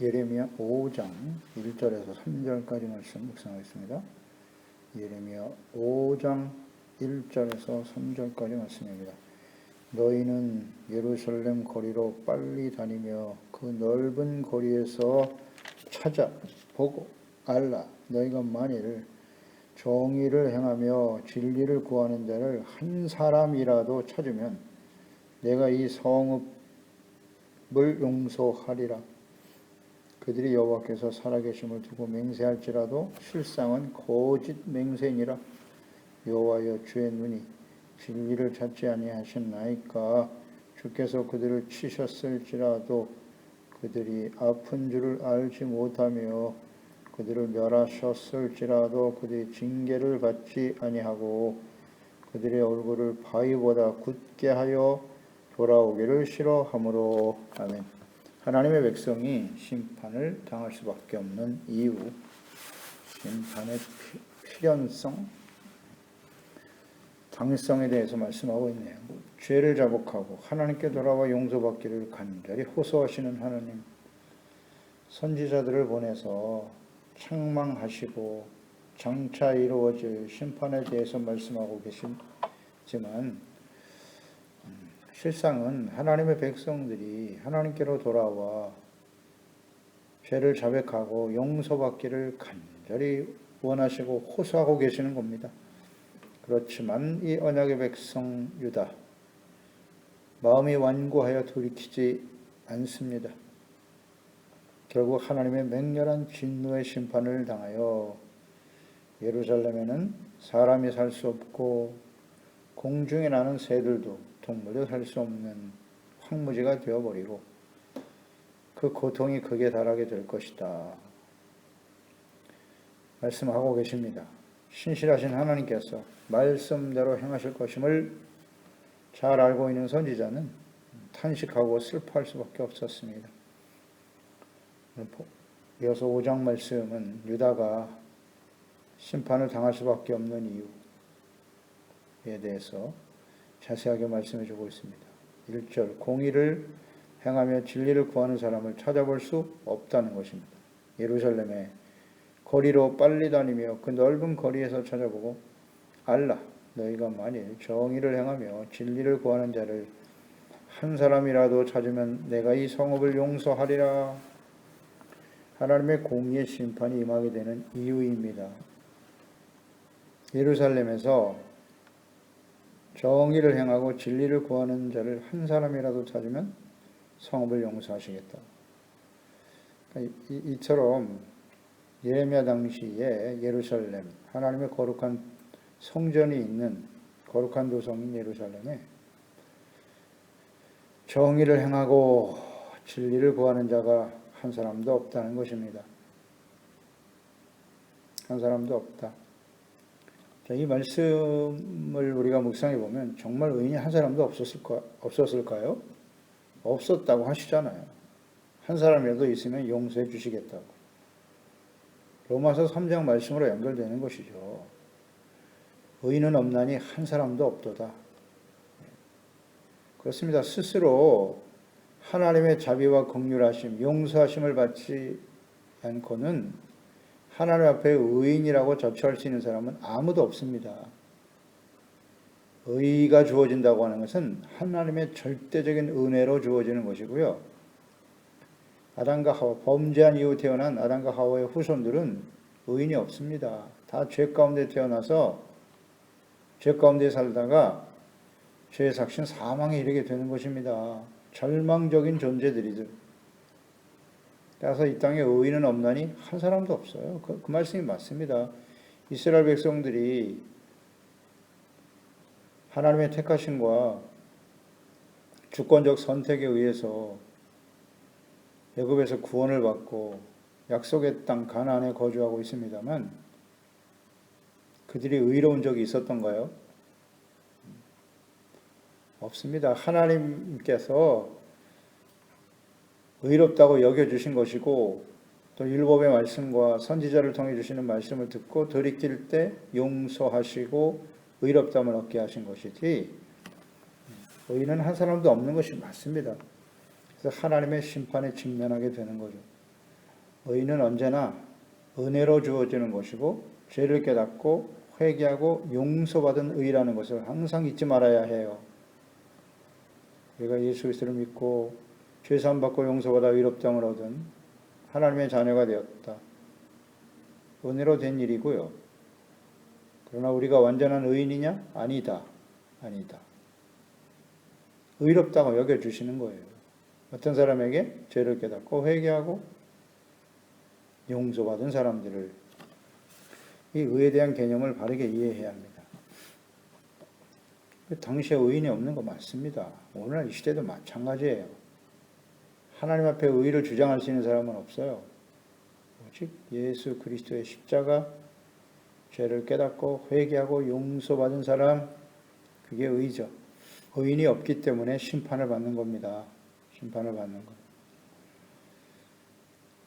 예레미야 5장 1절에서 3절까지 말씀 묵상하겠습니다. 예레미야 5장 1절에서 3절까지 말씀입니다. 너희는 예루살렘 거리로 빨리 다니며 그 넓은 거리에서 찾아 보고 알라. 너희가 만일 정의를 행하며 진리를 구하는 자를 한 사람이라도 찾으면 내가 이 성읍을 용서하리라. 그들이 여호와께서 살아계심을 두고 맹세할지라도 실상은 거짓 맹세니라. 여호와여, 주의 눈이 진리를 찾지 아니하셨나이까. 주께서 그들을 치셨을지라도 그들이 아픈 줄을 알지 못하며 그들을 멸하셨을지라도 그들이 징계를 받지 아니하고 그들의 얼굴을 바위보다 굳게 하여 돌아오기를 싫어하므로. 아멘. 하나님의 백성이 심판을 당할 수밖에 없는 이유, 심판의 필연성, 당위성에 대해서 말씀하고 있네요. 죄를 자복하고 하나님께 돌아와 용서받기를 간절히 호소하시는 하나님, 선지자들을 보내서 책망하시고 장차 이루어질 심판에 대해서 말씀하고 계시지만 실상은 하나님의 백성들이 하나님께로 돌아와 죄를 자백하고 용서받기를 간절히 원하시고 호소하고 계시는 겁니다. 그렇지만 이 언약의 백성 유다, 마음이 완고하여 돌이키지 않습니다. 결국 하나님의 맹렬한 진노의 심판을 당하여 예루살렘에는 사람이 살 수 없고 공중에 나는 새들도 동물도 살 수 없는 황무지가 되어버리고 그 고통이 극에 달하게 될 것이다 말씀하고 계십니다. 신실하신 하나님께서 말씀대로 행하실 것임을 잘 알고 있는 선지자는 탄식하고 슬퍼할 수밖에 없었습니다. 이어서 5장 말씀은 유다가 심판을 당할 수밖에 없는 이유에 대해서 자세하게 말씀해 주고 있습니다. 1절, 공의를 행하며 진리를 구하는 사람을 찾아볼 수 없다는 것입니다. 예루살렘의 거리로 빨리 다니며 그 넓은 거리에서 찾아보고 알라. 너희가 만일 정의를 행하며 진리를 구하는 자를 한 사람이라도 찾으면 내가 이 성읍을 용서하리라. 하나님의 공의의 심판이 임하게 되는 이유입니다. 예루살렘에서 정의를 행하고 진리를 구하는 자를 한 사람이라도 찾으면 성읍을 용서하시겠다. 이처럼 예레미야 당시에 예루살렘, 하나님의 거룩한 성전이 있는 거룩한 도성인 예루살렘에 정의를 행하고 진리를 구하는 자가 한 사람도 없다는 것입니다. 한 사람도 없다. 이 말씀을 우리가 묵상해 보면 정말 의인이 한 사람도 없었을까요? 없었다고 하시잖아요. 한 사람이라도 있으면 용서해 주시겠다고. 로마서 3장 말씀으로 연결되는 것이죠. 의인은 없나니 한 사람도 없도다. 그렇습니다. 스스로 하나님의 자비와 긍휼하심, 용서하심을 받지 않고는 하나님 앞에 의인이라고 저처할 수 있는 사람은 아무도 없습니다. 의가 주어진다고 하는 것은 하나님의 절대적인 은혜로 주어지는 것이고요. 아담과 하와, 범죄한 이후 태어난 아담과 하와의 후손들은 의인이 없습니다. 다 죄 가운데 태어나서 죄 가운데 살다가 죄의 삭신 사망에 이르게 되는 것입니다. 절망적인 존재들이들. 따라서 이 땅에 의인은 없나니 한 사람도 없어요. 그 말씀이 맞습니다. 이스라엘 백성들이 하나님의 택하심과 주권적 선택에 의해서 애굽에서 구원을 받고 약속의 땅 가나안에 거주하고 있습니다만 그들이 의로운 적이 있었던가요? 없습니다. 하나님께서 의롭다고 여겨주신 것이고 또 율법의 말씀과 선지자를 통해 주시는 말씀을 듣고 돌이킬 때 용서하시고 의롭다함을 얻게 하신 것이지 의인은 한 사람도 없는 것이 맞습니다. 그래서 하나님의 심판에 직면하게 되는 거죠. 의인은 언제나 은혜로 주어지는 것이고 죄를 깨닫고 회개하고 용서받은 의라는 것을 항상 잊지 말아야 해요. 우리가 예수 그리스도를 믿고 죄사함 받고 용서받아 의롭다함을 얻은 하나님의 자녀가 되었다. 은혜로 된 일이고요. 그러나 우리가 완전한 의인이냐? 아니다. 아니다. 의롭다고 여겨주시는 거예요. 어떤 사람에게 죄를 깨닫고 회개하고 용서받은 사람들을, 이 의에 대한 개념을 바르게 이해해야 합니다. 당시에 의인이 없는 거 맞습니다. 오늘날 이 시대도 마찬가지예요. 하나님 앞에 의를 주장할 수 있는 사람은 없어요. 오직 예수 그리스도의 십자가, 죄를 깨닫고 회개하고 용서받은 사람, 그게 의죠. 의인이 없기 때문에 심판을 받는 겁니다. 심판을 받는 것.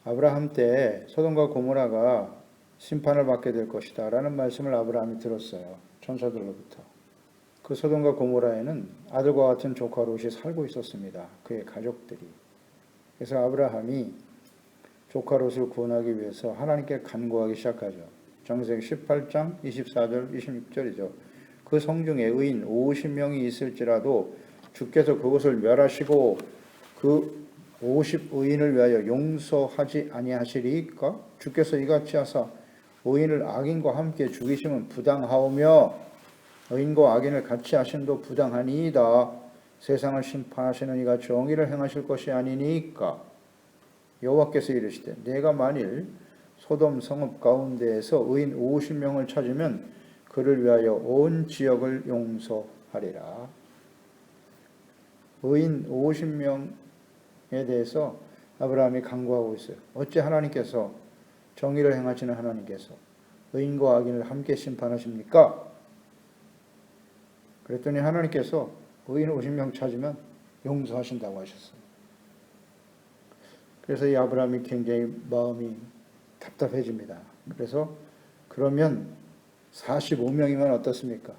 아브라함 때 소돔과 고모라가 심판을 받게 될 것이다 라는 말씀을 아브라함이 들었어요. 천사들로부터. 그 소돔과 고모라에는 아들과 같은 조카 롯이 살고 있었습니다. 그의 가족들이. 그래서 아브라함이 조카 롯을 구원하기 위해서 하나님께 간구하기 시작하죠. 창세기 18장 24절 26절이죠. 그 성중에 의인 50명이 있을지라도 주께서 그것을 멸하시고 그 50의인을 위하여 용서하지 아니하시리이까? 주께서 이같이 하사 의인을 악인과 함께 죽이시면 부당하오며 의인과 악인을 같이 하심도 부당하니이다. 세상을 심판하시는 이가 정의를 행하실 것이 아니니까? 여호와께서 이르시되 내가 만일 소돔 성읍 가운데에서 의인 50명을 찾으면 그를 위하여 온 지역을 용서하리라. 의인 50명에 대해서 아브라함이 간구하고 있어요. 어찌 하나님께서, 정의를 행하시는 하나님께서 의인과 악인을 함께 심판하십니까? 그랬더니 하나님께서 의인 50명 찾으면 용서하신다고 하셨어요. 그래서 이 아브라함이 굉장히 마음이 답답해집니다. 그래서 그러면 45명이면 어떻습니까?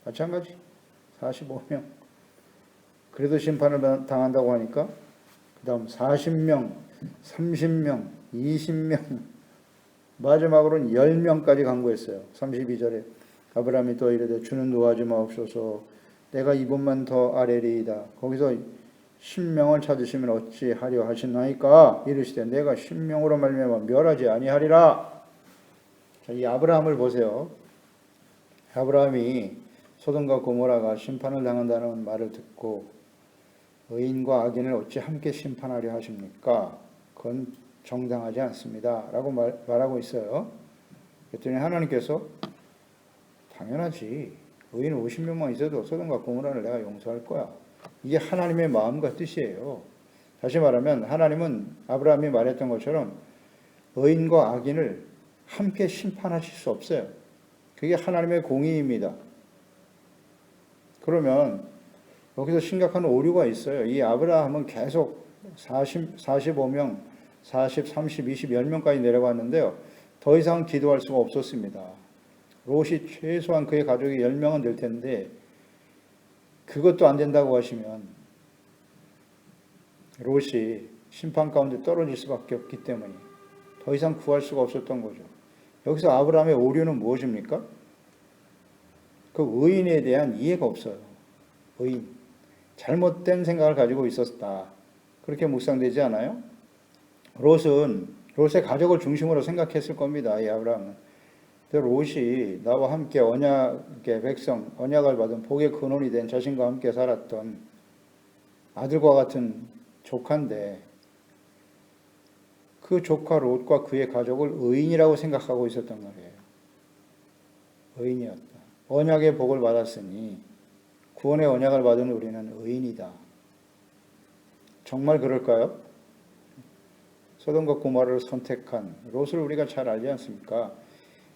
마찬가지. 45명. 그래도 심판을 당한다고 하니까 그 다음 40명, 30명, 20명, 마지막으로는 10명까지 간구했어요. 32절에 아브라함이 또 이르되 주는 노하지 마옵소서 내가 이번만 더 아뢰리이다. 거기서 10명을 찾으시면 어찌하려 하시나이까? 이르시되 내가 10명으로 말미암아 멸하지 아니하리라. 자, 이 아브라함을 보세요. 아브라함이 소돔과 고모라가 심판을 당한다는 말을 듣고 의인과 악인을 어찌 함께 심판하려 하십니까? 그건 정당하지 않습니다. 라고 말하고 있어요. 그랬더니 하나님께서 당연하지. 의인 50명만 있어도 소돔과 고모라를 내가 용서할 거야. 이게 하나님의 마음과 뜻이에요. 다시 말하면 하나님은 아브라함이 말했던 것처럼 의인과 악인을 함께 심판하실 수 없어요. 그게 하나님의 공의입니다. 그러면 여기서 심각한 오류가 있어요. 이 아브라함은 계속 45명, 40, 30, 20, 10명까지 내려갔는데요. 더 이상 기도할 수가 없었습니다. 롯이 최소한 그의 가족이 10명은 될 텐데 그것도 안 된다고 하시면 롯이 심판 가운데 떨어질 수밖에 없기 때문에 더 이상 구할 수가 없었던 거죠. 여기서 아브라함의 오류는 무엇입니까? 그 의인에 대한 이해가 없어요. 의인. 잘못된 생각을 가지고 있었다. 그렇게 묵상되지 않아요? 롯의 가족을 중심으로 생각했을 겁니다. 이 아브라함은. 롯이 나와 함께 언약의 백성, 언약을 받은 복의 근원이 된 자신과 함께 살았던 아들과 같은 조카인데 그 조카 롯과 그의 가족을 의인이라고 생각하고 있었던 거예요. 의인이었다. 언약의 복을 받았으니 구원의 언약을 받은 우리는 의인이다. 정말 그럴까요? 소돔과 고모라를 선택한 롯을 우리가 잘 알지 않습니까?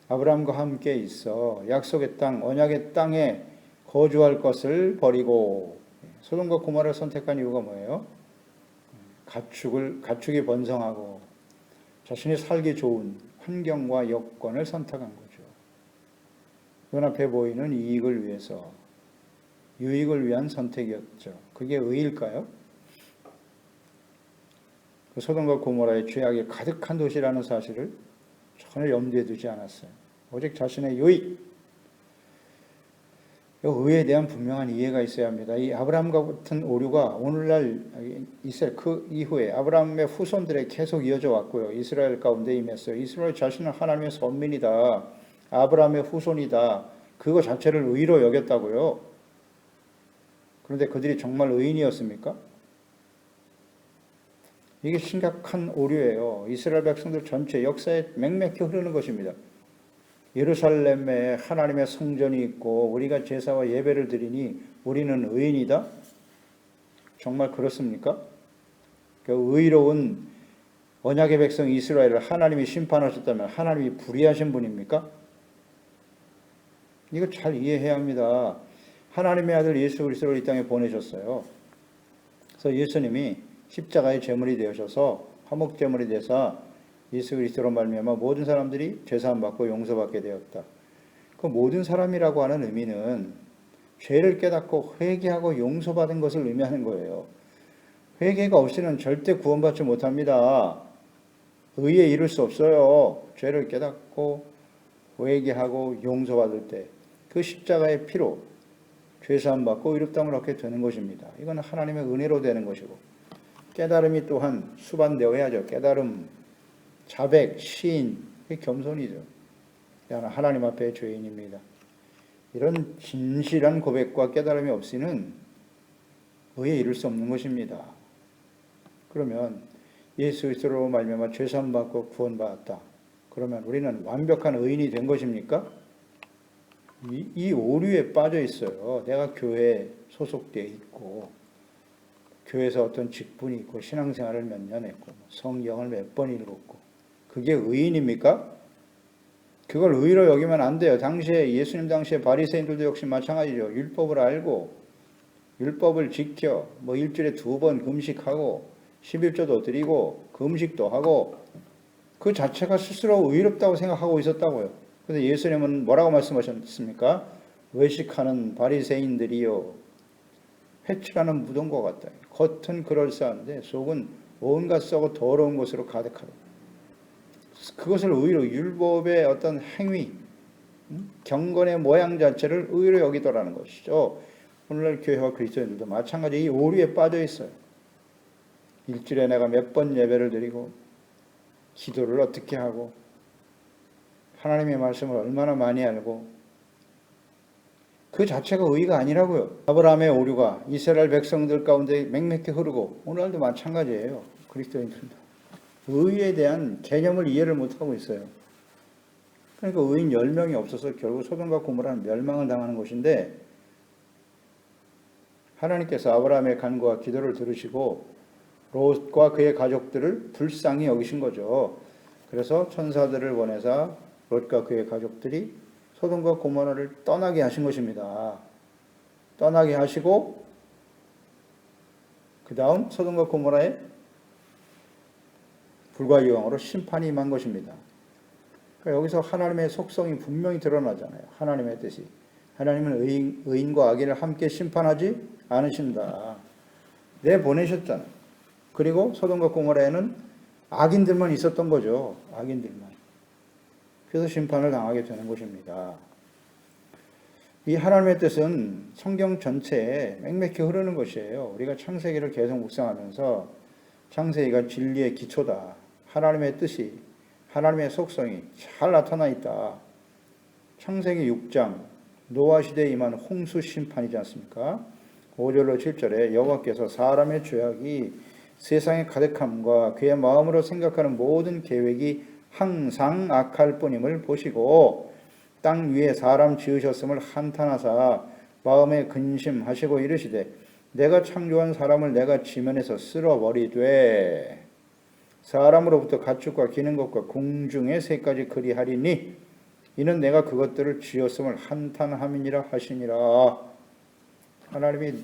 아브라함과 함께 있어 약속의 땅, 언약의 땅에 거주할 것을 버리고 소돔과 고모라를 선택한 이유가 뭐예요? 가축이 번성하고 자신이 살기 좋은 환경과 여건을 선택한 거죠. 눈앞에 보이는 이익을 위해서, 유익을 위한 선택이었죠. 그게 의일까요? 그 소돔과 고모라의 죄악이 가득한 도시라는 사실을 전혀 염두에 두지 않았어요. 오직 자신의 유익, 의에 대한 분명한 이해가 있어야 합니다. 이 아브라함과 같은 오류가 오늘날 이스라엘 그 이후에 아브라함의 후손들에 계속 이어져 왔고요. 이스라엘 가운데 임했어요. 이스라엘 자신은 하나님의 선민이다. 아브라함의 후손이다. 그거 자체를 의로 여겼다고요. 그런데 그들이 정말 의인이었습니까? 이게 심각한 오류예요. 이스라엘 백성들 전체 역사에 맹맥히 흐르는 것입니다. 예루살렘에 하나님의 성전이 있고 우리가 제사와 예배를 드리니 우리는 의인이다? 정말 그렇습니까? 그 의로운 언약의 백성 이스라엘을 하나님이 심판하셨다면 하나님이 불의하신 분입니까? 이거 잘 이해해야 합니다. 하나님의 아들 예수 그리스도를 이 땅에 보내셨어요. 그래서 예수님이 십자가의 제물이 되셔서 화목 제물이 되사 예수 그리스도로 말미암아 모든 사람들이 죄사함 받고 용서받게 되었다. 그 모든 사람이라고 하는 의미는 죄를 깨닫고 회개하고 용서받은 것을 의미하는 거예요. 회개가 없이는 절대 구원받지 못합니다. 의에 이를 수 없어요. 죄를 깨닫고 회개하고 용서받을 때 그 십자가의 피로 죄사함 받고 의롭다함을 얻게 되는 것입니다. 이건 하나님의 은혜로 되는 것이고 깨달음이 또한 수반되어야죠. 깨달음, 자백, 시인, 겸손이죠. 나는 하나님 앞에 죄인입니다. 이런 진실한 고백과 깨달음이 없이는 의에 이를 수 없는 것입니다. 그러면 예수 그리스도로 말미암아 죄사함 받고 구원받았다. 그러면 우리는 완벽한 의인이 된 것입니까? 이 오류에 빠져 있어요. 내가 교회에 소속되어 있고 교회에서 어떤 직분이 있고 신앙생활을 몇 년 했고 성경을 몇 번 읽었고 그게 의인입니까? 그걸 의로 여기면 안 돼요. 당시에 예수님 당시에 바리새인들도 역시 마찬가지죠. 율법을 알고 율법을 지켜 일주일에 2번 금식하고 11조도 드리고 금식도 하고 그 자체가 스스로 의롭다고 생각하고 있었다고요. 그런데 예수님은 뭐라고 말씀하셨습니까? 외식하는 바리새인들이요 회칠하는 무덤과 같다. 겉은 그럴싸한데 속은 온갖 썩고 더러운 것으로 가득하다. 그것을 의로 율법의 어떤 행위, 경건의 모양 자체를 의로 여기더라는 것이죠. 오늘날 교회와 그리스도인들도 마찬가지 이 오류에 빠져 있어요. 일주일에 내가 몇 번 예배를 드리고 기도를 어떻게 하고 하나님의 말씀을 얼마나 많이 알고 그 자체가 의가 아니라고요. 아브라함의 오류가 이스라엘 백성들 가운데 맹맥히 흐르고 오늘도 마찬가지예요. 그리스도인들도 의에 대한 개념을 이해를 못하고 있어요. 그러니까 의인 10명이 없어서 결국 소돔과 고모라는 멸망을 당하는 것인데 하나님께서 아브라함의 간구와 기도를 들으시고 롯과 그의 가족들을 불쌍히 여기신 거죠. 그래서 천사들을 보내사 롯과 그의 가족들이 소돔과 고모라를 떠나게 하신 것입니다. 떠나게 하시고 그 다음 소돔과 고모라에 불과 유황으로 심판이 임한 것입니다. 그러니까 여기서 하나님의 속성이 분명히 드러나잖아요. 하나님의 뜻이. 하나님은 의인과 악인을 함께 심판하지 않으신다. 내보내셨잖아요. 그리고 소돔과 고모라에는 악인들만 있었던 거죠. 악인들만. 그래서 심판을 당하게 되는 것입니다. 이 하나님의 뜻은 성경 전체에 맹맥히 흐르는 것이에요. 우리가 창세기를 계속 묵상하면서 창세기가 진리의 기초다. 하나님의 뜻이, 하나님의 속성이 잘 나타나 있다. 창세기 6장 노아 시대에 임한 홍수 심판이지 않습니까? 5절로 7절에 여호와께서 사람의 죄악이 세상에 가득함과 그의 마음으로 생각하는 모든 계획이 항상 악할 뿐임을 보시고 땅 위에 사람 지으셨음을 한탄하사 마음에 근심하시고 이르시되 내가 창조한 사람을 내가 지면에서 쓸어버리되 사람으로부터 가축과 기는 것과 궁중의 새까지 그리하리니 이는 내가 그것들을 지었음을 한탄함이니라 하시니라. 하나님이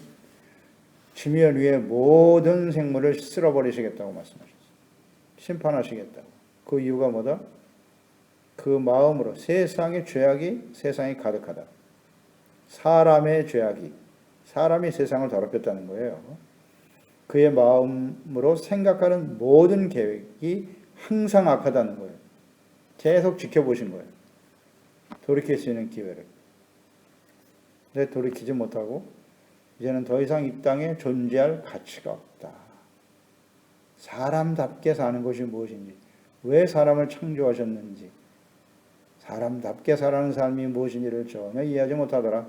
지면 위에 모든 생물을 쓸어버리시겠다고 말씀하셨어요. 심판하시겠다고. 그 이유가 뭐다? 그 마음으로 세상의 죄악이 세상에 가득하다. 사람의 죄악이 사람이 세상을 더럽혔다는 거예요. 그의 마음으로 생각하는 모든 계획이 항상 악하다는 거예요. 계속 지켜보신 거예요. 돌이킬 수 있는 기회를. 근데 돌이키지 못하고 이제는 더 이상 이 땅에 존재할 가치가 없다. 사람답게 사는 것이 무엇인지, 왜 사람을 창조하셨는지, 사람답게 살아가는 삶이 무엇인지를 전혀 이해하지 못하더라.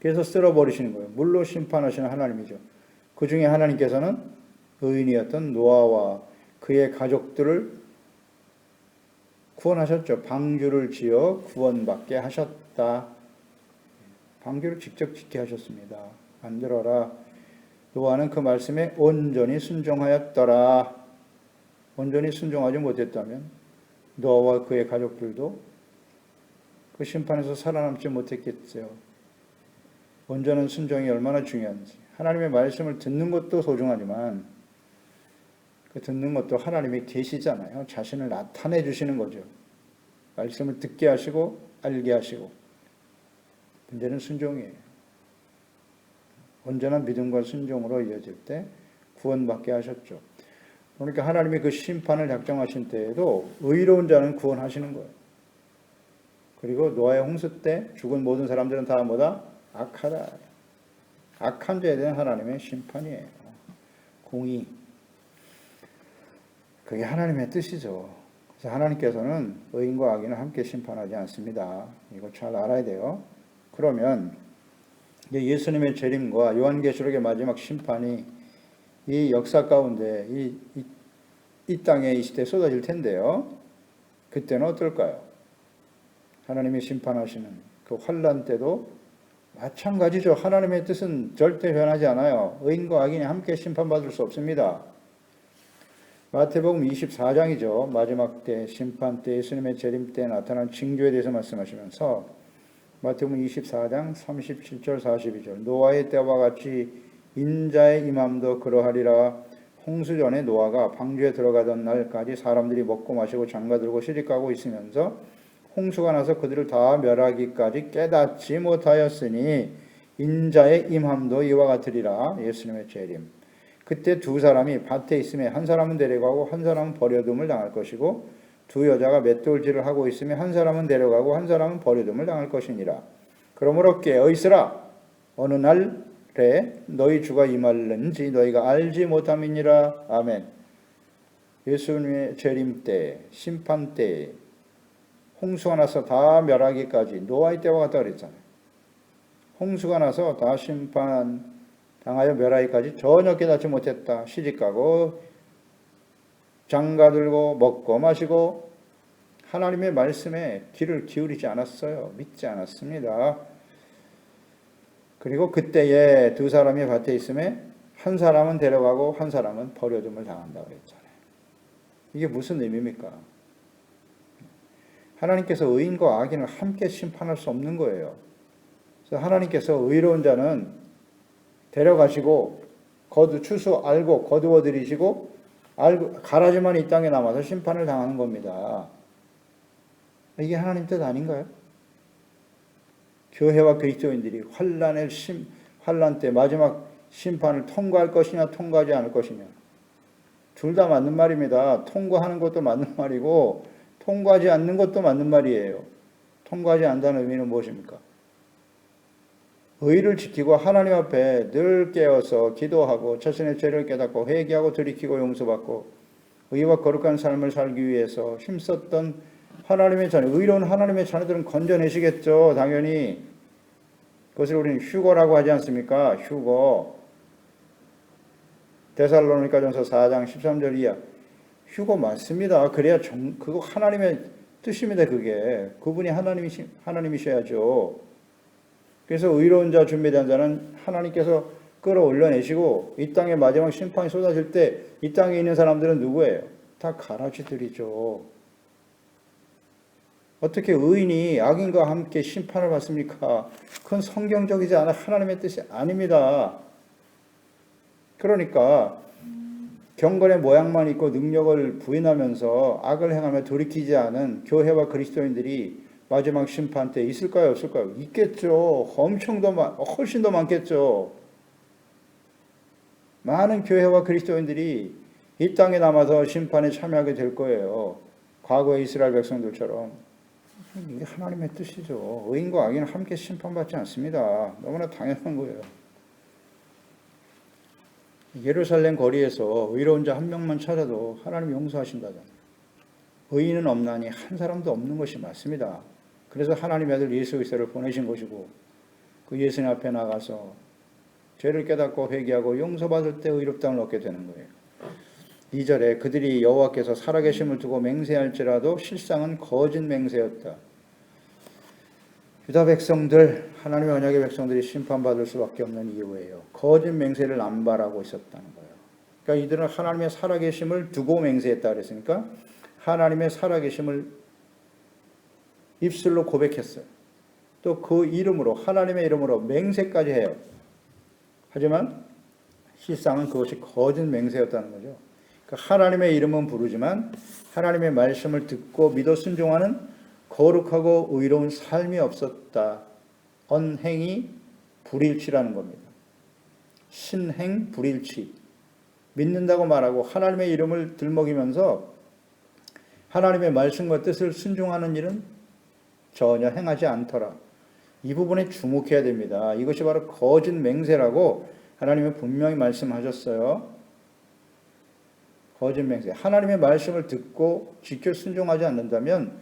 그래서 쓸어버리시는 거예요. 물로 심판하시는 하나님이죠. 그 중에 하나님께서는 의인이었던 노아와 그의 가족들을 구원하셨죠. 방주를 지어 구원받게 하셨다. 방주를 직접 짓게 하셨습니다. 만들어라. 노아는 그 말씀에 온전히 순종하였더라. 온전히 순종하지 못했다면 노아와 그의 가족들도 그 심판에서 살아남지 못했겠죠. 온전한 순종이 얼마나 중요한지. 하나님의 말씀을 듣는 것도 소중하지만 그 듣는 것도 하나님이 계시잖아요. 자신을 나타내 주시는 거죠. 말씀을 듣게 하시고 알게 하시고. 문제는 순종이에요. 온전한 믿음과 순종으로 이어질 때 구원받게 하셨죠. 그러니까 하나님이 그 심판을 작정하신 때에도 의로운 자는 구원하시는 거예요. 그리고 노아의 홍수 때 죽은 모든 사람들은 다 뭐다? 악하다. 악한 자에 대한 하나님의 심판이에요. 공의. 그게 하나님의 뜻이죠. 그래서 하나님께서는 의인과 악인을 함께 심판하지 않습니다. 이거 잘 알아야 돼요. 그러면 예수님의 재림과 요한계시록의 마지막 심판이 이 역사 가운데 이 땅에 이 시대에 쏟아질 텐데요. 그때는 어떨까요? 하나님이 심판하시는 그 환난 때도 마찬가지죠. 하나님의 뜻은 절대 변하지 않아요. 의인과 악인이 함께 심판받을 수 없습니다. 마태복음 24장이죠. 마지막 때 심판 때 예수님의 재림 때 나타난 징조에 대해서 말씀하시면서 마태복음 24장 37절 42절 노아의 때와 같이 인자의 임함도 그러하리라. 홍수 전에 노아가 방주에 들어가던 날까지 사람들이 먹고 마시고 장가들고 시집가고 있으면서 홍수가 나서 그들을 다 멸하기까지 깨닫지 못하였으니 인자의 임함도 이와 같으리라. 예수님의 재림. 그때 두 사람이 밭에 있음에 한 사람은 데려가고 한 사람은 버려둠을 당할 것이고 두 여자가 맷돌질을 하고 있으면 한 사람은 데려가고 한 사람은 버려둠을 당할 것이니라. 그러므로 깨어있으라. 어느 날에 너희 주가 임할는지 너희가 알지 못함이니라. 아멘. 예수님의 재림 때, 심판 때, 홍수가 나서 다 멸하기까지 노아의 때와 같다 그랬잖아요. 홍수가 나서 다 심판 당하여 멸하기까지 전혀 깨닫지 못했다. 시집가고 장가들고 먹고 마시고 하나님의 말씀에 귀를 기울이지 않았어요. 믿지 않았습니다. 그리고 그때에 두 사람이 밭에 있음에 한 사람은 데려가고 한 사람은 버려둠을 당한다고 했잖아요. 이게 무슨 의미입니까? 하나님께서 의인과 악인을 함께 심판할 수 없는 거예요. 그래서 하나님께서 의로운 자는 데려가시고 추수 알고 거두어 들이시고 가라지만 이 땅에 남아서 심판을 당하는 겁니다. 이게 하나님 뜻 아닌가요? 교회와 그리스도인들이 환난 때 마지막 심판을 통과할 것이냐 통과하지 않을 것이냐. 둘 다 맞는 말입니다. 통과하는 것도 맞는 말이고 통과하지 않는 것도 맞는 말이에요. 통과하지 않는다는 의미는 무엇입니까? 의를 지키고 하나님 앞에 늘 깨어서 기도하고 자신의 죄를 깨닫고 회개하고 돌이키고 용서받고 의와 거룩한 삶을 살기 위해서 힘썼던 하나님의 자녀, 의로운 하나님의 자녀들은 건져내시겠죠. 당연히. 그것을 우리는 휴거라고 하지 않습니까? 휴거. 데살로니가전서 4장 13절 이하. 휴거 맞습니다. 그래야 그거 하나님의 뜻입니다. 그게. 그분이 하나님이셔야죠. 그래서 의로운 자 준비된 자는 하나님께서 끌어올려내시고 이 땅에 마지막 심판이 쏟아질 때 이 땅에 있는 사람들은 누구예요? 다 가라지들이죠. 어떻게 의인이 악인과 함께 심판을 받습니까? 그건 성경적이지 않아 하나님의 뜻이 아닙니다. 그러니까 경건의 모양만 있고 능력을 부인하면서 악을 행하며 돌이키지 않은 교회와 그리스도인들이 마지막 심판 때 있을까요? 없을까요? 있겠죠. 훨씬 더 많겠죠. 많은 교회와 그리스도인들이 이 땅에 남아서 심판에 참여하게 될 거예요. 과거의 이스라엘 백성들처럼. 이게 하나님의 뜻이죠. 의인과 악인은 함께 심판받지 않습니다. 너무나 당연한 거예요. 예루살렘 거리에서 의로운 자 한 명만 찾아도 하나님 용서하신다잖아요. 의인은 없나니 한 사람도 없는 것이 맞습니다. 그래서 하나님의 아들 예수 그리스도를 보내신 것이고 그 예수님 앞에 나가서 죄를 깨닫고 회개하고 용서받을 때 의롭다함을 얻게 되는 거예요. 2절에 그들이 여호와께서 살아계심을 두고 맹세할지라도 실상은 거짓 맹세였다. 유다 백성들, 하나님의 언약의 백성들이 심판받을 수밖에 없는 이유예요. 거짓 맹세를 남발하고 있었다는 거예요. 그러니까 이들은 하나님의 살아계심을 두고 맹세했다 그랬으니까 하나님의 살아계심을 입술로 고백했어요. 또 그 이름으로, 하나님의 이름으로 맹세까지 해요. 하지만 실상은 그것이 거짓 맹세였다는 거죠. 그러니까 하나님의 이름은 부르지만 하나님의 말씀을 듣고 믿어 순종하는 거룩하고 의로운 삶이 없었다. 언행이 불일치라는 겁니다. 신행 불일치. 믿는다고 말하고 하나님의 이름을 들먹이면서 하나님의 말씀과 뜻을 순종하는 일은 전혀 행하지 않더라. 이 부분에 주목해야 됩니다. 이것이 바로 거짓 맹세라고 하나님은 분명히 말씀하셨어요. 거짓 맹세. 하나님의 말씀을 듣고 지켜 순종하지 않는다면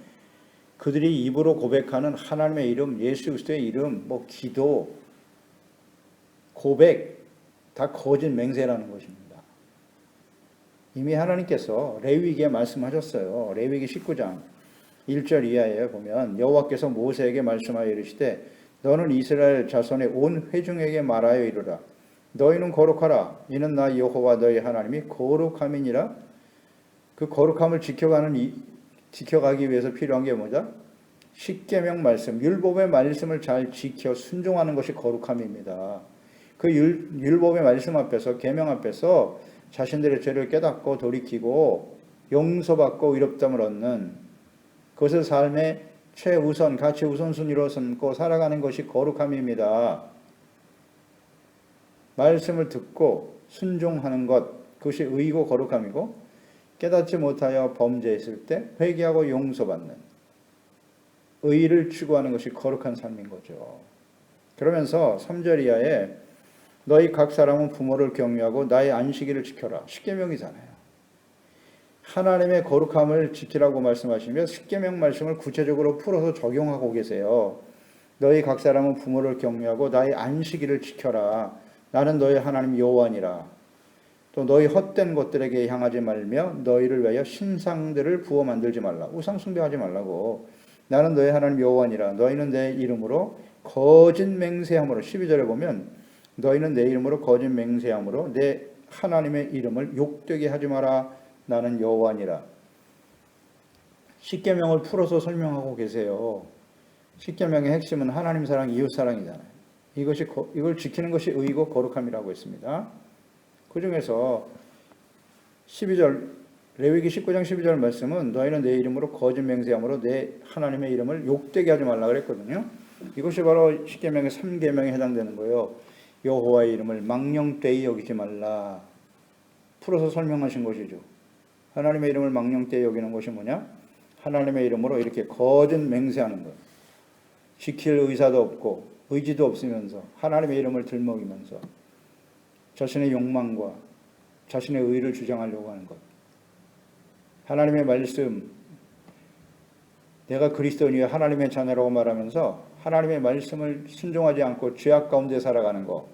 그들이 입으로 고백하는 하나님의 이름, 예수 그리스도의 이름, 기도, 고백 다 거짓 맹세라는 것입니다. 이미 하나님께서 레위기에 말씀하셨어요. 레위기 19장 1절 이하에 보면 여호와께서 모세에게 말씀하여 이르시되 너는 이스라엘 자손의 온 회중에게 말하여 이르라. 너희는 거룩하라. 이는 나 여호와 너희 하나님이 거룩함이니라. 그 거룩함을 지켜가기 위해서 필요한 게 뭐죠? 십계명 말씀, 율법의 말씀을 잘 지켜 순종하는 것이 거룩함입니다. 그 율법의 말씀 앞에서, 계명 앞에서 자신들의 죄를 깨닫고 돌이키고 용서받고 의롭다함을 얻는 그것을 삶의 최우선, 가치 우선순위로 삼고 살아가는 것이 거룩함입니다. 말씀을 듣고 순종하는 것, 그것이 의고 거룩함이고 깨닫지 못하여 범죄했을 때 회개하고 용서받는 의를 추구하는 것이 거룩한 삶인 거죠. 그러면서 3절 이하에 너희 각 사람은 부모를 경유하고 나의 안식일을 지켜라. 십계명이잖아요. 하나님의 거룩함을 지키라고 말씀하시며 십계명 말씀을 구체적으로 풀어서 적용하고 계세요. 너희 각 사람은 부모를 경유하고 나의 안식일을 지켜라. 나는 너희 하나님 여호와니라. 또 너희 헛된 것들에게 향하지 말며 너희를 위하여 신상들을 부어 만들지 말라. 우상 숭배하지 말라고. 나는 너희 하나님 여호와니라. 너희는 내 이름으로 거짓 맹세함으로 12절에 보면 너희는 내 이름으로 거짓 맹세함으로 내 하나님의 이름을 욕되게 하지 마라. 나는 여호와니라. 십계명을 풀어서 설명하고 계세요. 십계명의 핵심은 하나님 사랑, 이웃 사랑이잖아요. 이걸 지키는 것이 의이고 거룩함이라고 했습니다. 그 중에서 12절 레위기 19장 12절 말씀은 너희는 내 이름으로 거짓 맹세함으로 내 하나님의 이름을 욕되게 하지 말라 그랬거든요. 이것이 바로 십계명의 3계명에 해당되는 거예요. 여호와의 이름을 망령되이 여기지 말라. 풀어서 설명하신 것이죠. 하나님의 이름을 망령되이 여기는 것이 뭐냐? 하나님의 이름으로 이렇게 거짓 맹세하는 것. 지킬 의사도 없고 의지도 없으면서 하나님의 이름을 들먹이면서 자신의 욕망과 자신의 의를 주장하려고 하는 것. 하나님의 말씀, 내가 그리스도인이여 하나님의 자녀라고 말하면서 하나님의 말씀을 순종하지 않고 죄악 가운데 살아가는 것.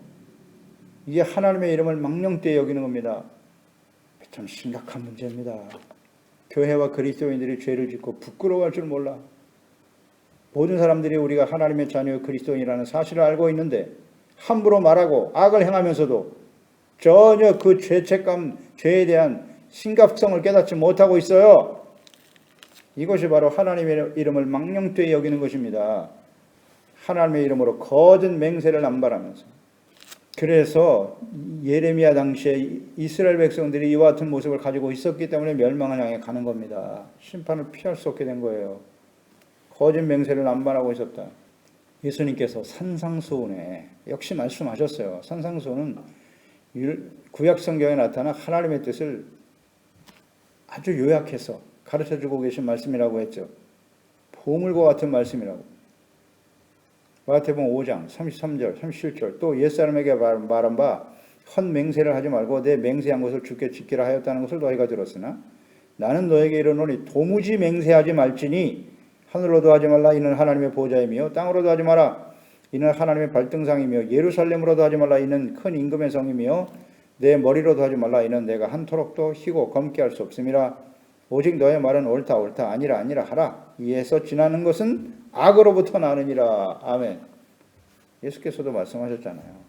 이게 하나님의 이름을 망령되이 여기는 겁니다. 참 심각한 문제입니다. 교회와 그리스도인들이 죄를 짓고 부끄러워할 줄 몰라. 모든 사람들이 우리가 하나님의 자녀 그리스도인이라는 사실을 알고 있는데 함부로 말하고 악을 행하면서도 전혀 그 죄책감, 죄에 대한 심각성을 깨닫지 못하고 있어요. 이것이 바로 하나님의 이름을 망령되이 여기는 것입니다. 하나님의 이름으로 거짓 맹세를 남발하면서. 그래서 예레미야 당시에 이스라엘 백성들이 이와 같은 모습을 가지고 있었기 때문에 멸망을 향해 가는 겁니다. 심판을 피할 수 없게 된 거예요. 거짓 맹세를 남발하고 있었다. 예수님께서 산상수훈에 역시 말씀하셨어요. 산상수훈은 구약 성경에 나타난 하나님의 뜻을 아주 요약해서 가르쳐주고 계신 말씀이라고 했죠. 보물과 같은 말씀이라고. 마태복음 5장 33절 37절 또 옛사람에게 말한 바 헛맹세를 하지 말고 내 맹세한 것을 주께 지키라 하였다는 것을 너희가 들었으나 나는 너에게 이르노니 도무지 맹세하지 말지니 하늘로도 하지 말라 이는 하나님의 보좌이며 땅으로도 하지 마라 이는 하나님의 발등상이며 예루살렘으로도 하지 말라 이는 큰 임금의 성이며 내 머리로도 하지 말라 이는 내가 한토록도 희고 검게 할 수 없음이라 오직 너의 말은 옳다 옳다 아니라 아니라 하라 이에서 지나는 것은 악으로부터 나느니라. 아멘. 예수께서도 말씀하셨잖아요.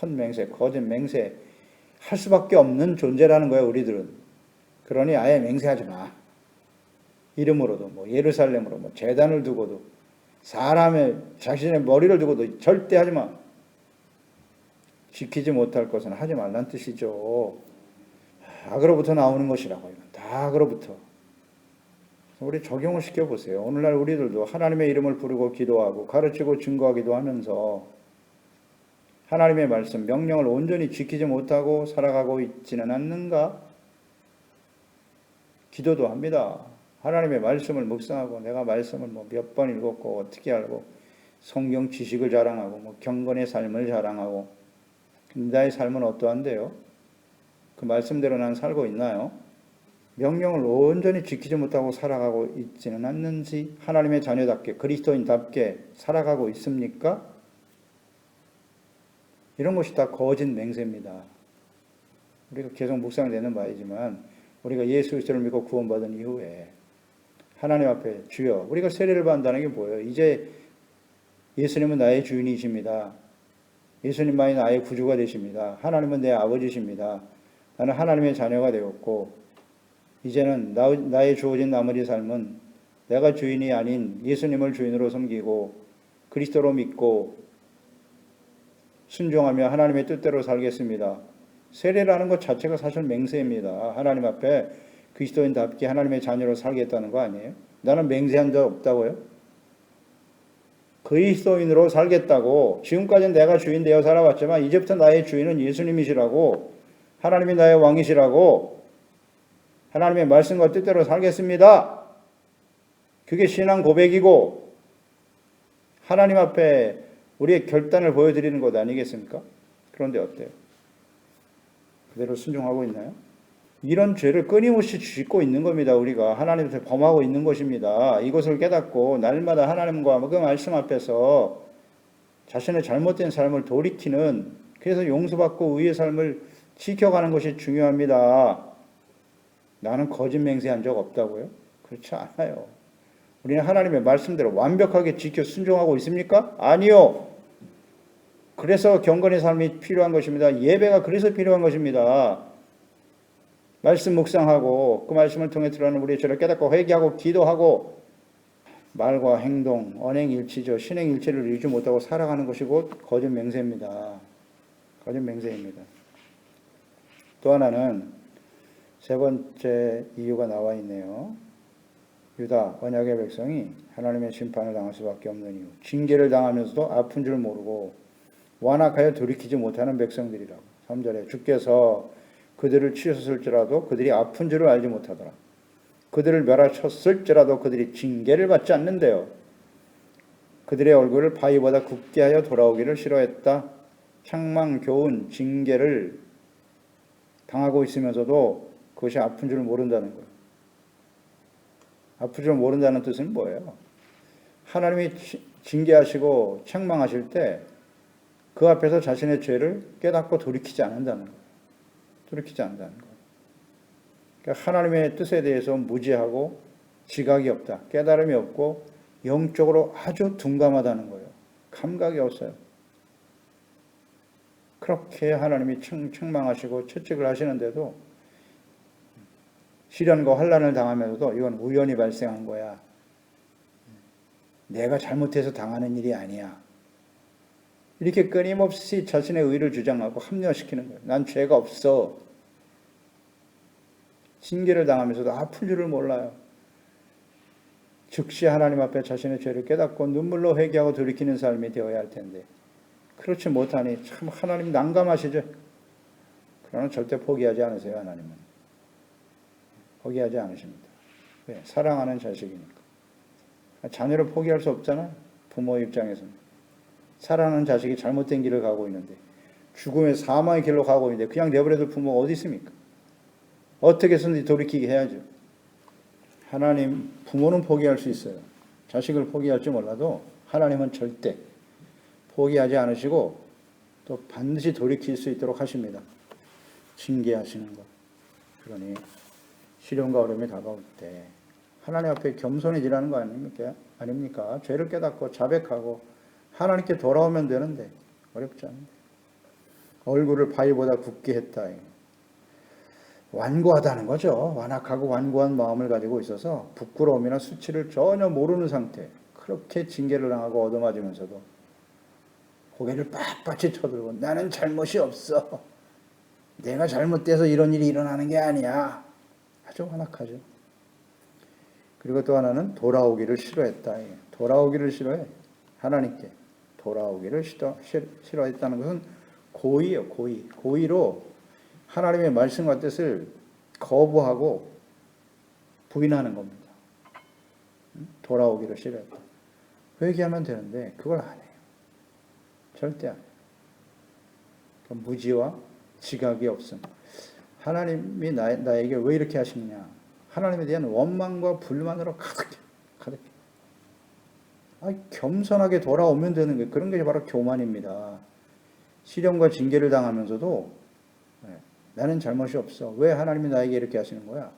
헛맹세, 거짓 맹세 할 수밖에 없는 존재라는 거예요. 우리들은. 그러니 아예 맹세하지 마. 이름으로도 뭐 예루살렘으로 뭐 제단을 두고도 사람의 자신의 머리를 두고도 절대 하지 마. 지키지 못할 것은 하지 말란 뜻이죠. 악으로부터 나오는 것이라고. 다 악으로부터. 우리 적용을 시켜보세요. 오늘날 우리들도 하나님의 이름을 부르고 기도하고 가르치고 증거하기도 하면서 하나님의 말씀, 명령을 온전히 지키지 못하고 살아가고 있지는 않는가? 기도도 합니다. 하나님의 말씀을 묵상하고 내가 말씀을 뭐 몇 번 읽었고 어떻게 알고 성경 지식을 자랑하고 뭐 경건의 삶을 자랑하고 나의 삶은 어떠한데요? 그 말씀대로 난 살고 있나요? 명령을 온전히 지키지 못하고 살아가고 있지는 않는지 하나님의 자녀답게 그리스도인답게 살아가고 있습니까? 이런 것이 다 거짓 맹세입니다. 우리가 계속 묵상되는 바이지만 우리가 예수 그리스도를 믿고 구원받은 이후에 하나님 앞에 주여 우리가 세례를 받는다는 게 뭐예요? 이제 예수님은 나의 주인이십니다. 예수님만이 나의 구주가 되십니다. 하나님은 내 아버지십니다. 나는 하나님의 자녀가 되었고 이제는 나의 주어진 나머지 삶은 내가 주인이 아닌 예수님을 주인으로 섬기고 그리스도로 믿고 순종하며 하나님의 뜻대로 살겠습니다. 세례라는 것 자체가 사실 맹세입니다. 하나님 앞에 그리스도인답게 하나님의 자녀로 살겠다는 거 아니에요? 나는 맹세한 적 없다고요? 그리스도인으로 살겠다고 지금까지는 내가 주인 되어 살아왔지만 이제부터 나의 주인은 예수님이시라고 하나님이 나의 왕이시라고 하나님의 말씀과 뜻대로 살겠습니다. 그게 신앙 고백이고 하나님 앞에 우리의 결단을 보여드리는 것 아니겠습니까? 그런데 어때요? 그대로 순종하고 있나요? 이런 죄를 끊임없이 짓고 있는 겁니다. 우리가 하나님한테 범하고 있는 것입니다. 이것을 깨닫고 날마다 하나님과 그 말씀 앞에서 자신의 잘못된 삶을 돌이키는 그래서 용서받고 의의 삶을 지켜가는 것이 중요합니다. 나는 거짓 맹세한 적 없다고요? 그렇지 않아요. 우리는 하나님의 말씀대로 완벽하게 지켜 순종하고 있습니까? 아니요. 그래서 경건의 삶이 필요한 것입니다. 예배가 그래서 필요한 것입니다. 말씀 묵상하고 그 말씀을 통해 드러나는 우리의 죄를 깨닫고 회개하고 기도하고 말과 행동, 언행일치죠. 신행일치를 이루지 못하고 살아가는 것이 곧 거짓 맹세입니다. 거짓 맹세입니다. 또 하나는 세 번째 이유가 나와 있네요. 유다 언약의 백성이 하나님의 심판을 당할 수밖에 없는 이유. 징계를 당하면서도 아픈 줄 모르고 완악하여 돌이키지 못하는 백성들이라고. 3절에 주께서 그들을 치셨을지라도 그들이 아픈 줄을 알지 못하더라. 그들을 멸하셨을지라도 그들이 징계를 받지 않는데요. 그들의 얼굴을 바위보다 굽게 하여 돌아오기를 싫어했다. 책망, 교훈, 징계를 당하고 있으면서도 그것이 아픈 줄 모른다는 거예요. 아픈 줄 모른다는 뜻은 뭐예요? 하나님이 징계하시고 책망하실 때 그 앞에서 자신의 죄를 깨닫고 돌이키지 않는다는 거예요. 돌이키지 않는다는 거예요. 그러니까 하나님의 뜻에 대해서 무지하고 지각이 없다. 깨달음이 없고 영적으로 아주 둔감하다는 거예요. 감각이 없어요. 그렇게 하나님이 책망하시고 채찍을 하시는데도 시련과 환난을 당하면서도 이건 우연히 발생한 거야. 내가 잘못해서 당하는 일이 아니야. 이렇게 끊임없이 자신의 의를 주장하고 합리화시키는 거예요. 난 죄가 없어. 징계를 당하면서도 아픈 줄을 몰라요. 즉시 하나님 앞에 자신의 죄를 깨닫고 눈물로 회개하고 돌이키는 삶이 되어야 할 텐데 그렇지 못하니 참 하나님 난감하시죠. 그러나 절대 포기하지 않으세요. 하나님은 포기하지 않으십니다. 왜? 사랑하는 자식이니까. 자녀를 포기할 수 없잖아. 부모 입장에서는 사랑하는 자식이 잘못된 길을 가고 있는데, 죽음의 사망의 길로 가고 있는데 그냥 내버려둘 부모가 어디 있습니까? 어떻게 해서든지 돌이키게 해야죠. 하나님, 부모는 포기할 수 있어요. 자식을 포기할지 몰라도 하나님은 절대 포기하지 않으시고 또 반드시 돌이킬 수 있도록 하십니다. 징계하시는 것. 그러니 시련과 어려움이 다가올 때 하나님 앞에 겸손해지라는 거 아닙니까? 죄를 깨닫고 자백하고 하나님께 돌아오면 되는데 어렵지 않은데. 얼굴을 바위보다 굳게 했다. 완고하다는 거죠. 완악하고 완고한 마음을 가지고 있어서 부끄러움이나 수치를 전혀 모르는 상태. 그렇게 징계를 당하고 얻어맞으면서도 고개를 빳빳이 쳐들고 나는 잘못이 없어. 내가 잘못돼서 이런 일이 일어나는 게 아니야. 아주 완악하죠. 그리고 또 하나는 돌아오기를 싫어했다. 돌아오기를 싫어해. 하나님께 돌아오기를 싫어했다는 것은 고의예요. 고의. 고의로 하나님의 말씀과 뜻을 거부하고 부인하는 겁니다. 돌아오기를 싫어했다. 회개하면 되는데 그걸 안 해요. 절대 안 해요. 무지와 지각이 없음. 하나님이 나에게 왜 이렇게 하시느냐. 하나님에 대한 원망과 불만으로 가득해. 겸손하게 돌아오면 되는 거예요. 그런 게 바로 교만입니다. 시련과 징계를 당하면서도 나는 잘못이 없어. 왜 하나님이 나에게 이렇게 하시는 거야?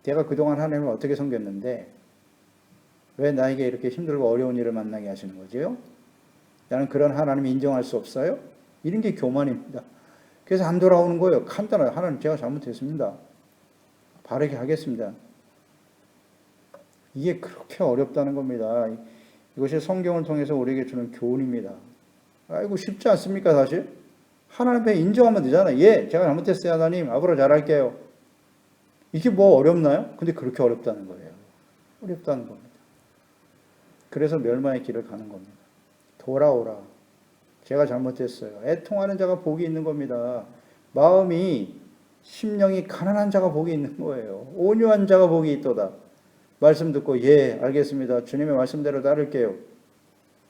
내가 그동안 하나님을 어떻게 섬겼는데 왜 나에게 이렇게 힘들고 어려운 일을 만나게 하시는 거지요? 나는 그런 하나님을 인정할 수 없어요? 이런 게 교만입니다. 그래서 안 돌아오는 거예요. 간단해요. 하나님, 제가 잘못했습니다. 바르게 하겠습니다. 이게 그렇게 어렵다는 겁니다. 이것이 성경을 통해서 우리에게 주는 교훈입니다. 아이고 쉽지 않습니까 사실? 하나님 앞에 인정하면 되잖아요. 예, 제가 잘못했어요 하나님. 앞으로 잘할게요. 이게 뭐 어렵나요? 근데 그렇게 어렵다는 거예요. 어렵다는 겁니다. 그래서 멸망의 길을 가는 겁니다. 돌아오라. 제가 잘못했어요. 애통하는 자가 복이 있는 겁니다. 마음이 심령이 가난한 자가 복이 있는 거예요. 온유한 자가 복이 있도다. 말씀 듣고 예 알겠습니다. 주님의 말씀대로 따를게요.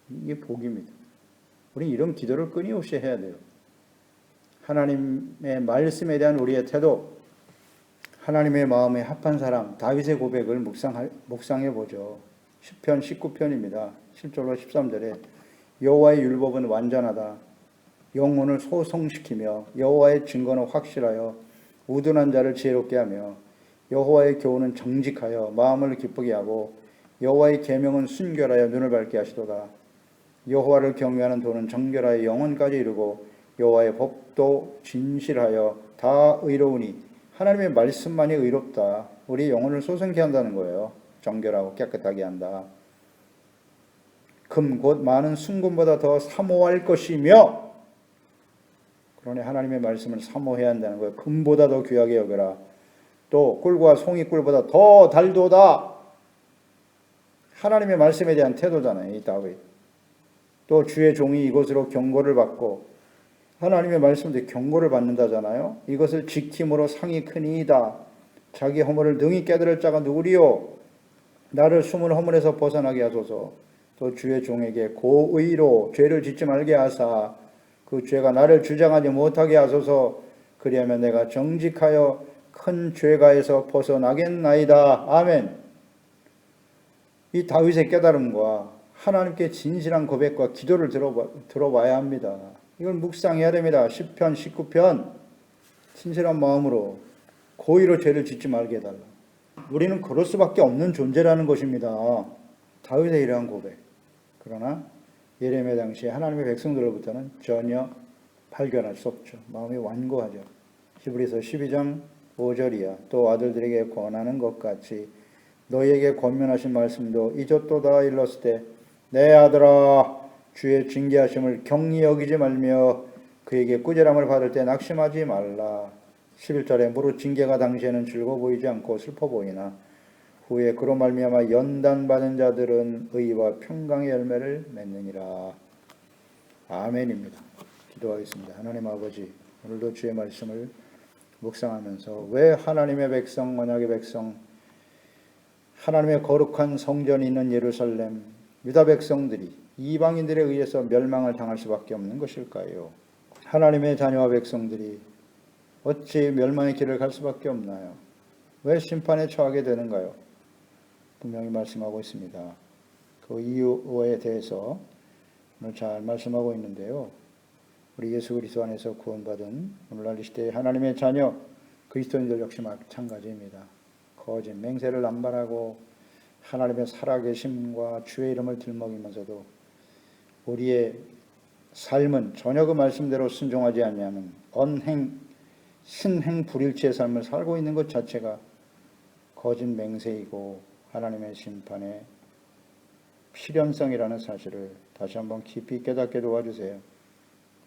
이게 복입니다. 우리는 이런 기도를 끊임없이 해야 돼요. 하나님의 말씀에 대한 우리의 태도, 하나님의 마음에 합한 사람, 다윗의 고백을 묵상해 보죠. 시편 19편입니다. 7절로 13절에 여호와의 율법은 완전하다. 영혼을 소성시키며 여호와의 증거는 확실하여 우둔한 자를 지혜롭게 하며 여호와의 교훈은 정직하여 마음을 기쁘게 하고 여호와의 계명은 순결하여 눈을 밝게 하시도다. 여호와를 경외하는 도는 정결하여 영혼까지 이르고 여호와의 법도 진실하여 다 의로우니 하나님의 말씀만이 의롭다. 우리 영혼을 소성케 한다는 거예요. 정결하고 깨끗하게 한다. 금 곧 많은 순금보다 더 사모할 것이며, 그러니 하나님의 말씀을 사모해야 한다는 거예요. 금보다 더 귀하게 여겨라. 또 꿀과 송이꿀보다 더 달도다. 하나님의 말씀에 대한 태도잖아요. 이 다윗. 또 주의 종이 이것으로 경고를 받고, 하나님의 말씀인데 경고를 받는다잖아요. 이것을 지킴으로 상이 크니이다. 자기 허물을 능히 깨달을 자가 누구리요? 나를 숨은 허물에서 벗어나게 하소서. 또 주의 종에게 고의로 죄를 짓지 말게 하사 그 죄가 나를 주장하지 못하게 하소서. 그리하면 내가 정직하여 큰 죄가에서 벗어나겠나이다. 아멘. 이 다윗의 깨달음과 하나님께 진실한 고백과 기도를 들어봐야 합니다. 이걸 묵상해야 됩니다. 10편, 19편 진실한 마음으로 고의로 죄를 짓지 말게 해달라. 우리는 그럴 수밖에 없는 존재라는 것입니다. 다윗의 이러한 고백. 그러나 예레미야 당시에 하나님의 백성들로부터는 전혀 발견할 수 없죠. 마음이 완고하죠. 히브리서 12장 5절이야. 또 아들들에게 권하는 것 같이 너희에게 권면하신 말씀도 잊었도다 일렀을 때 내 아들아 주의 징계하심을 경히 여기지 말며 그에게 꾸지람을 받을 때 낙심하지 말라. 11절에 무릇 징계가 당시에는 즐거워 보이지 않고 슬퍼 보이나 후에 그로 말미암아 연단받은 자들은 의와 평강의 열매를 맺느니라. 아멘입니다. 기도하겠습니다. 하나님 아버지, 오늘도 주의 말씀을 묵상하면서 왜 하나님의 백성, 언약의 백성, 하나님의 거룩한 성전이 있는 예루살렘, 유다 백성들이 이방인들에 의해서 멸망을 당할 수밖에 없는 것일까요? 하나님의 자녀와 백성들이 어찌 멸망의 길을 갈 수밖에 없나요? 왜 심판에 처하게 되는가요? 분명히 말씀하고 있습니다. 그 이유에 대해서 오늘 잘 말씀하고 있는데요. 우리 예수 그리스도 안에서 구원받은 오늘날 이 시대의 하나님의 자녀 그리스도인들 역시 마찬가지입니다. 거짓 맹세를 남발하고 하나님의 살아계심과 주의 이름을 들먹이면서도 우리의 삶은 전혀 그 말씀대로 순종하지 아니하는 언행, 신행 불일치의 삶을 살고 있는 것 자체가 거짓 맹세이고 하나님의 심판의 필연성이라는 사실을 다시 한번 깊이 깨닫게 도와주세요.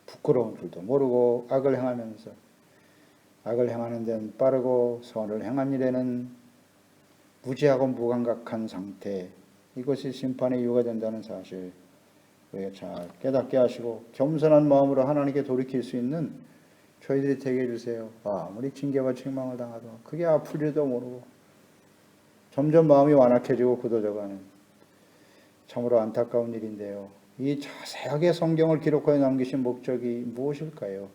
부끄러운 줄도 모르고 악을 행하면서 악을 행하는 데는 빠르고 선을 행한 일에는 무지하고 무감각한 상태, 이것이 심판의 이유가 된다는 사실 우리가 잘 깨닫게 하시고 겸손한 마음으로 하나님께 돌이킬 수 있는 저희들이 되게 해주세요. 아무리 징계와 책망을 당하도 그게 아플 일도 모르고 점점 마음이 완악해지고 굳어져가는 참으로 안타까운 일인데요. 이 자세하게 성경을 기록하여 남기신 목적이 무엇일까요?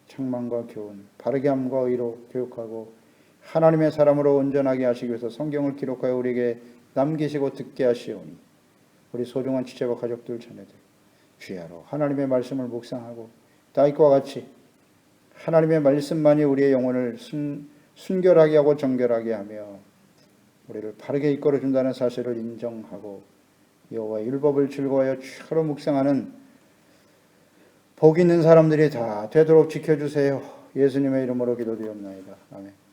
책망과 교훈, 바르게 함과 의로 교육하고 하나님의 사람으로 온전하게 하시기 위해서 성경을 기록하여 우리에게 남기시고 듣게 하시오니 우리 소중한 지체와 가족들 자녀들 주야로 하나님의 말씀을 묵상하고 다윗과 같이 하나님의 말씀만이 우리의 영혼을 순결하게 하고 정결하게 하며 우리를 바르게 이끌어준다는 사실을 인정하고 여호와의 율법을 즐거워하여 주로 묵상하는 복 있는 사람들이 다 되도록 지켜주세요. 예수님의 이름으로 기도드리옵나이다. 아멘.